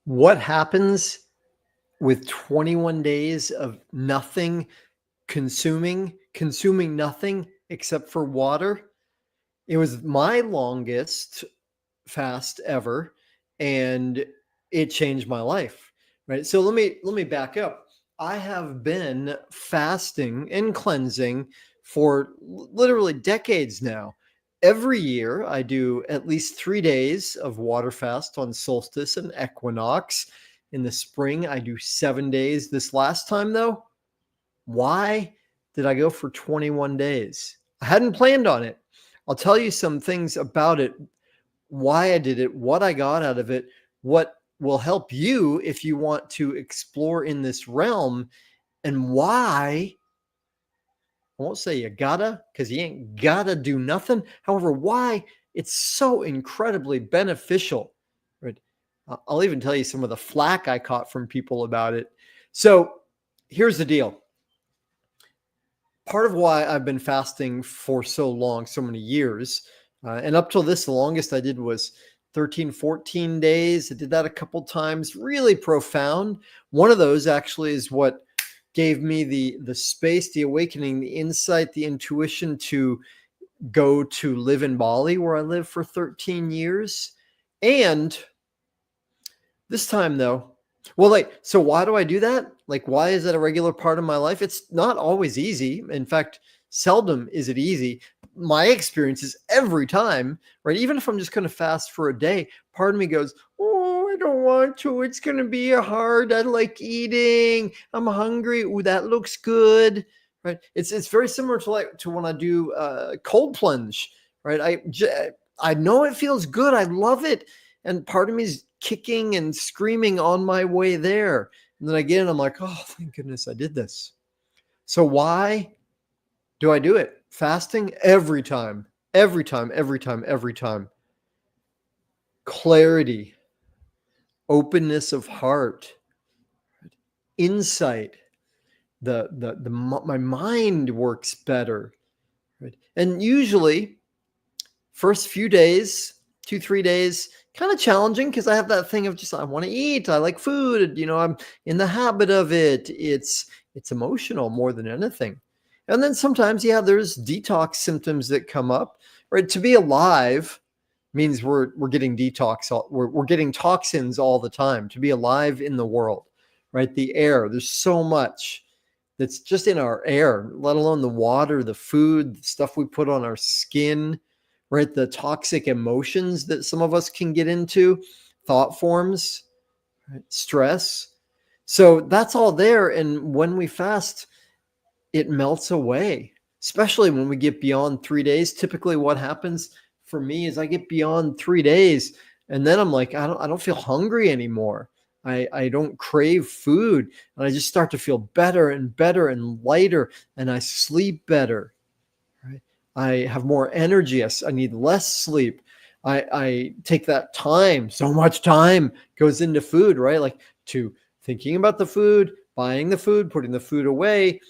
What happens with 21 days of nothing consuming nothing except for water? It was my longest fast ever, and it changed my life, right? So let me back up. I have been fasting and cleansing for literally decades now. Every year I do at least 3 days of water fast on solstice and equinox. In the spring I do 7 days. This last time though, why did I go for 21 days? I hadn't planned on it. I'll tell you some things about it, why I did it, what I got out of it, what will help you if you want to explore in this realm, and why. I won't say you gotta, because you ain't gotta do nothing. However, why it's so incredibly beneficial. Right? I'll even tell you some of the flack I caught from people about it. So here's the deal. Part of why I've been fasting for so long, so many years, and up till this, the longest I did was 13, 14 days. I did that a couple times, really profound. One of those actually is what gave me the space, the awakening, the insight, the intuition to go to live in Bali, where I lived for 13 years. And this time though, so why do I do that? Like, why is that a regular part of my life? It's not always easy. In fact, seldom is it easy. My experience is every time, right? Even if I'm just going to fast for a day, part of me goes, oh, I don't want to. It's going to be hard. I like eating. I'm hungry. Ooh, that looks good, right? It's very similar to when I do cold plunge, right? I know it feels good. I love it. And part of me is kicking and screaming on my way there. And then I get in, I'm like, oh, thank goodness I did this. So why do I do it? Fasting every time, every time, every time, every time. Clarity, openness of heart, insight. My mind works better. Right? And usually, first few days, 2-3 days, kind of challenging because I have that thing of just I want to eat. I like food. I'm in the habit of it. It's emotional more than anything. And then sometimes, there's detox symptoms that come up. Right? To be alive means we're getting detox. We're getting toxins all the time. To be alive in the world, right? The air. There's so much that's just in our air, let alone the water, the food, the stuff we put on our skin, right? The toxic emotions that some of us can get into, thought forms, right? Stress. So that's all there. And when we fast, it melts away, especially when we get beyond 3 days. Typically what happens for me is I get beyond 3 days and then I'm like, I don't feel hungry anymore. I don't crave food, and I just start to feel better and better and lighter, and I sleep better. Right? I have more energy. I need less sleep. I take that time. So much time goes into food, right? Like to thinking about the food, buying the food, putting the food away,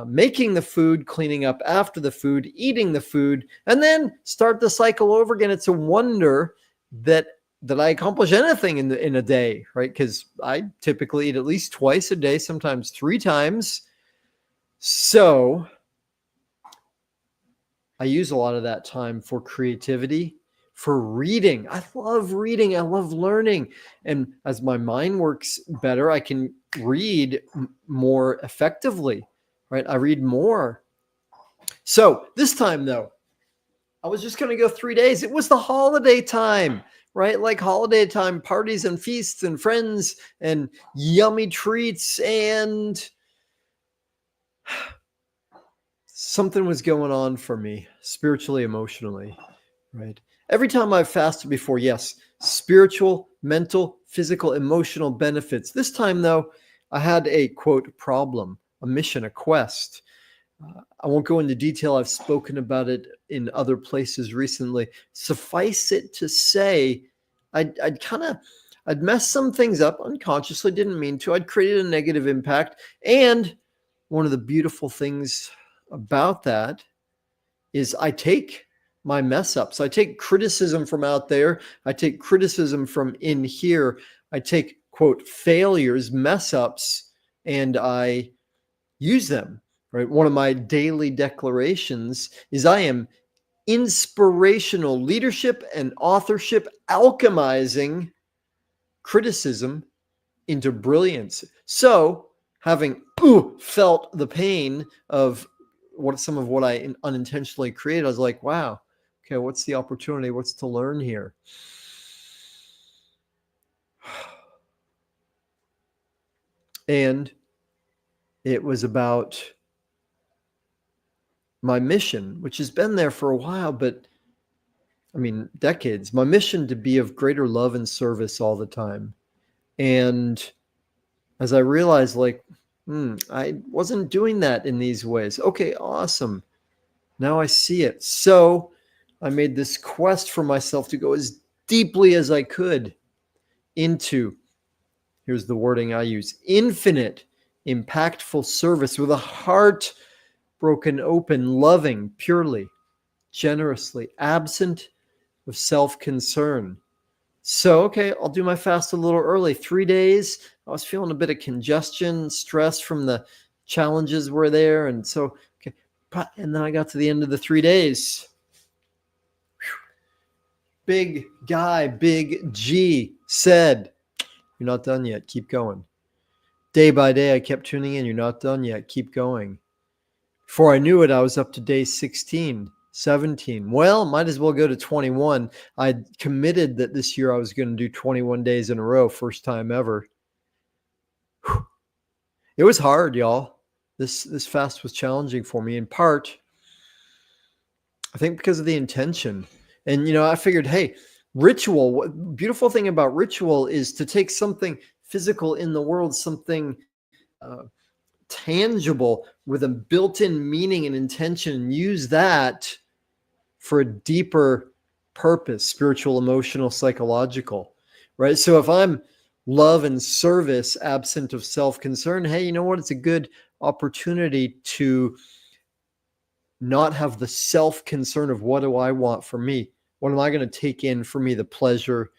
making the food, cleaning up after the food, eating the food, and then start the cycle over again. It's a wonder that I accomplish anything in a day, right? Because I typically eat at least twice a day, sometimes 3 times. So I use a lot of that time for creativity, for reading. I love reading. I love learning. And as my mind works better, I can read more effectively, right? I read more. So this time, though, I was just going to go 3 days. It was the holiday time, right? Like holiday time, parties and feasts and friends and yummy treats, and something was going on for me spiritually, emotionally, right? Every time I've fasted before, yes, spiritual, mental, physical, emotional benefits. This time, though, I had a quote problem, a mission, a quest. I won't go into detail. I've spoken about it in other places recently. Suffice it to say, I'd messed some things up unconsciously, didn't mean to. I'd created a negative impact. And one of the beautiful things about that is I take my mess ups. I take criticism from out there. I take criticism from in here. I take quote, failures, mess ups, and I use them, right? One of my daily declarations is I am inspirational leadership and authorship, alchemizing criticism into brilliance. So, having felt the pain of some of what I unintentionally created, I was like, wow, okay, what's the opportunity? What's to learn here? And it was about my mission, which has been there for a while, but I mean, decades. My mission to be of greater love and service all the time. And as I realized, like, I wasn't doing that in these ways. Okay, awesome. Now I see it. So I made this quest for myself to go as deeply as I could into, here's the wording I use, infinite, impactful service with a heart broken open, loving, purely, generously, absent of self-concern. So, okay, I'll do my fast a little early. 3 days. I was feeling a bit of congestion, stress from the challenges were there. And so, okay. And then I got to the end of the 3 days. Big guy, big G said, you're not done yet. Keep going. Day by day, I kept tuning in. You're not done yet. Keep going. Before I knew it, I was up to day 16. 17. Well, might as well go to 21. I committed that this year I was going to do 21 days in a row, first time ever. Whew. It was hard, y'all. This fast was challenging for me, in part, I think, because of the intention. And, I figured, hey, ritual, what beautiful thing about ritual is to take something physical in the world, something tangible with a built-in meaning and intention, and use that for a deeper purpose, spiritual, emotional, psychological, right? So if I'm love and service absent of self-concern, hey, you know what? It's a good opportunity to not have the self-concern of what do I want for me? What am I going to take in for me? The pleasure,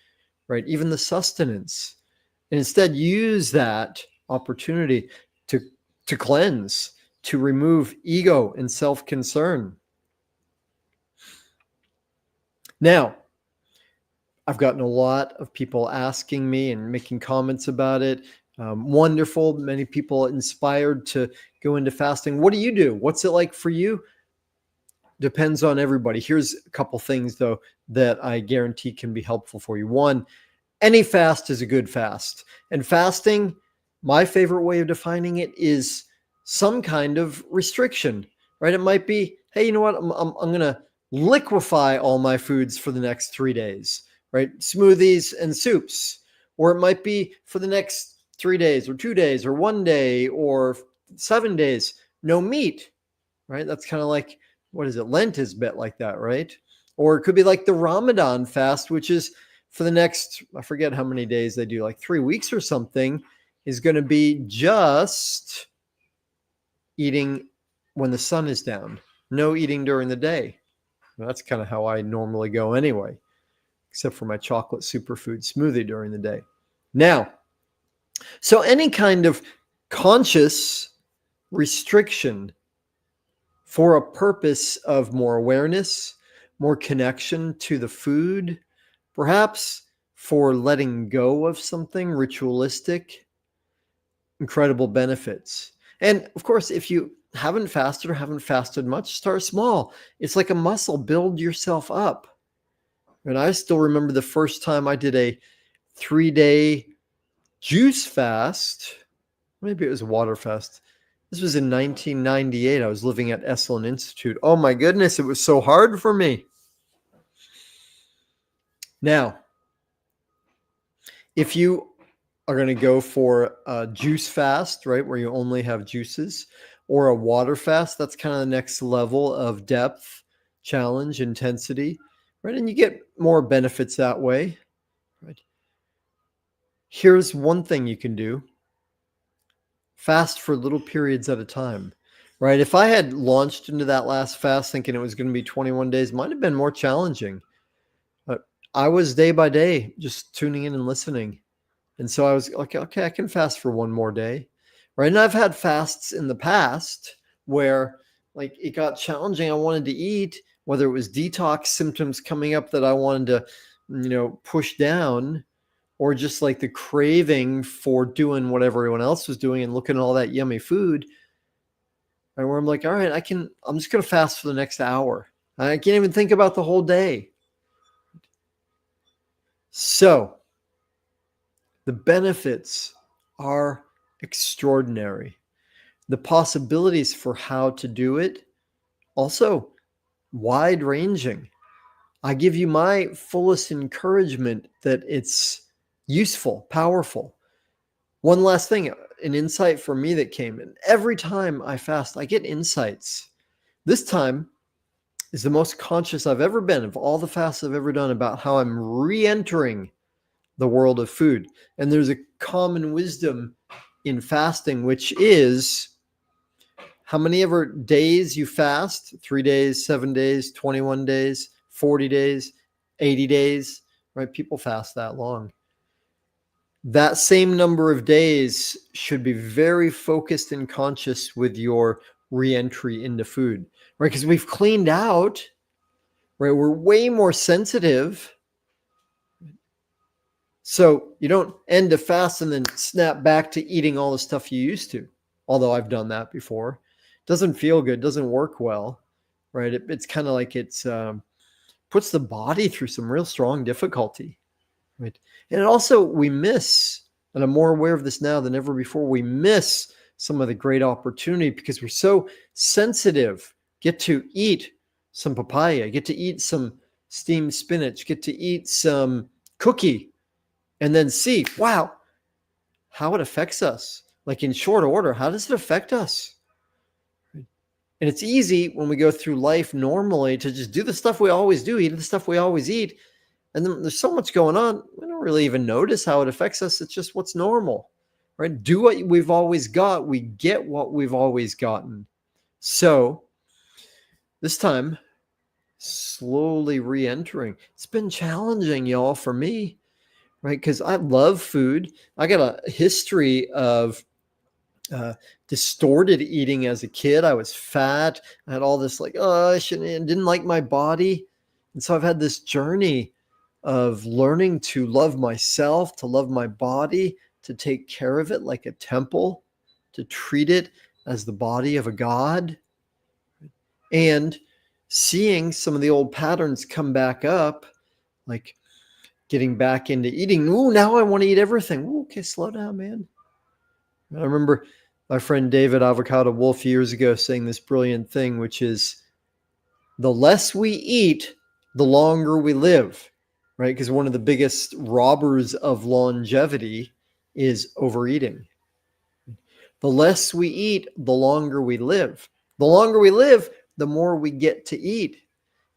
right? Even the sustenance. And instead use that opportunity to cleanse, to remove ego and self-concern. Now, I've gotten a lot of people asking me and making comments about it. Wonderful. Many people inspired to go into fasting. What do you do? What's it like for you? Depends on everybody. Here's a couple things, though, that I guarantee can be helpful for you. One, any fast is a good fast. And fasting, my favorite way of defining it is some kind of restriction, right? It might be, hey, you know what? I'm going to liquefy all my foods for the next 3 days, right? Smoothies and soups. Or it might be for the next 3 days or 2 days or 1 day or 7 days, no meat, right? That's kind of like, what is it? Lent is a bit like that, right? Or it could be like the Ramadan fast, which is for the next, I forget how many days they do, like 3 weeks or something, is going to be just eating when the sun is down, no eating during the day. Well, that's kind of how I normally go anyway, except for my chocolate superfood smoothie during the day. Now, so any kind of conscious restriction for a purpose of more awareness, more connection to the food, perhaps for letting go of something ritualistic, incredible benefits. And of course, if you haven't fasted or haven't fasted much, start small. It's like a muscle. Build yourself up. And I still remember the first time I did a 3-day juice fast. Maybe it was a water fast. This was in 1998. I was living at Esalen Institute. Oh my goodness, it was so hard for me. Now, if you are going to go for a juice fast, right, where you only have juices, or a water fast, that's kind of the next level of depth, challenge, intensity, right? And you get more benefits that way, right? Here's one thing you can do. Fast for little periods at a time, right? If I had launched into that last fast thinking it was going to be 21 days, might have been more challenging. But I was day by day just tuning in and listening And so I was like, okay, I can fast for one more day. Right. And I've had fasts in the past where like it got challenging. I wanted to eat, whether it was detox symptoms coming up that I wanted to, push down, or just like the craving for doing what everyone else was doing and looking at all that yummy food. Right, where I'm like, all right, I'm just going to fast for the next hour. I can't even think about the whole day. So the benefits are extraordinary. The possibilities for how to do it also wide ranging. I give you my fullest encouragement that it's useful, powerful. One last thing, an insight for me that came in. Every time I fast, I get insights. This time is the most conscious I've ever been of all the fasts I've ever done about how I'm re-entering the world of food. And there's a common wisdom in fasting, which is how many ever days you fast, 3 days, 7 days, 21 days, 40 days, 80 days, right? People fast that long. That same number of days should be very focused and conscious with your re-entry into food, right? Because we've cleaned out, right? We're way more sensitive. So you don't end a fast and then snap back to eating all the stuff you used to. Although I've done that before. Doesn't feel good, doesn't work well, right? It's kind of like it's puts the body through some real strong difficulty, right? And it also, we miss, and I'm more aware of this now than ever before, we miss some of the great opportunity because we're so sensitive. Get to eat some papaya, get to eat some steamed spinach, get to eat some cookie, and then see, wow, how it affects us. Like in short order, how does it affect us? And it's easy when we go through life normally to just do the stuff we always do, eat the stuff we always eat. And then there's so much going on, we don't really even notice how it affects us. It's just what's normal, right? Do what we've always got. We get what we've always gotten. So this time, slowly re-entering. It's been challenging, y'all, for me, right? Because I love food. I got a history of distorted eating as a kid. I was fat. I had all this like, I didn't like my body. And so I've had this journey of learning to love myself, to love my body, to take care of it like a temple, to treat it as the body of a god, and seeing some of the old patterns come back up, like getting back into eating. Ooh, now I want to eat everything. Ooh, okay, slow down, man. I remember my friend David Avocado Wolf years ago saying this brilliant thing, which is the less we eat, the longer we live, right? Because one of the biggest robbers of longevity is overeating. The less we eat, the longer we live. The longer we live, the more we get to eat.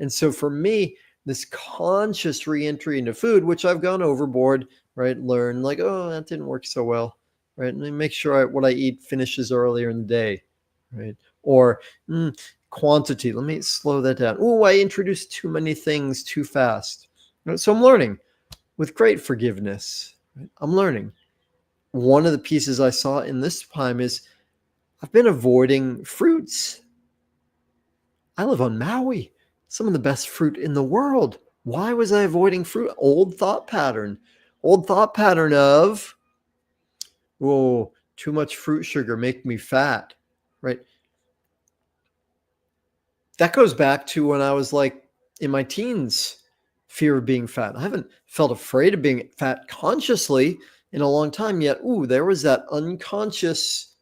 And so for me, this conscious reentry into food, which I've gone overboard, right? Learn like, oh, that didn't work so well, right? And make sure what I eat finishes earlier in the day, right? Or quantity, let me slow that down. Oh, I introduced too many things too fast. So I'm learning with great forgiveness. Right? I'm learning. One of the pieces I saw in this time is I've been avoiding fruits. I live on Maui, some of the best fruit in the world. Why was I avoiding fruit? Old thought pattern of, oh, too much fruit sugar make me fat, right? That goes back to when I was like in my teens, fear of being fat. I haven't felt afraid of being fat consciously in a long time yet. Ooh, there was that unconscious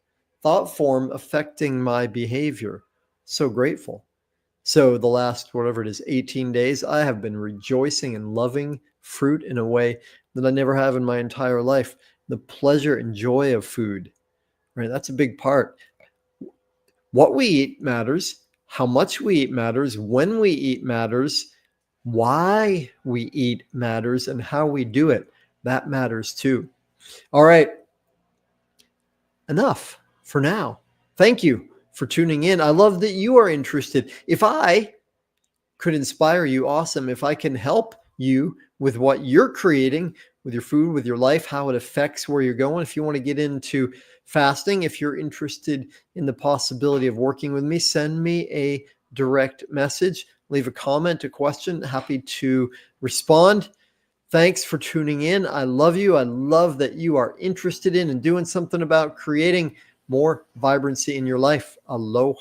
thought form affecting my behavior. So grateful. So the last, whatever it is, 18 days, I have been rejoicing and loving fruit in a way that I never have in my entire life. The pleasure and joy of food, right? That's a big part. What we eat matters. How much we eat matters. When we eat matters. Why we eat matters. And how we do it, that matters too. All right. Enough for now. Thank you for tuning in. I love that you are interested. If I could inspire you, awesome. If I can help you with what you're creating with your food, with your life, how it affects where you're going. If you want to get into fasting, if you're interested in the possibility of working with me, send me a direct message, leave a comment, a question. Happy to respond. Thanks for tuning in. I love you. I love that you are interested in and doing something about creating more vibrancy in your life. Aloha.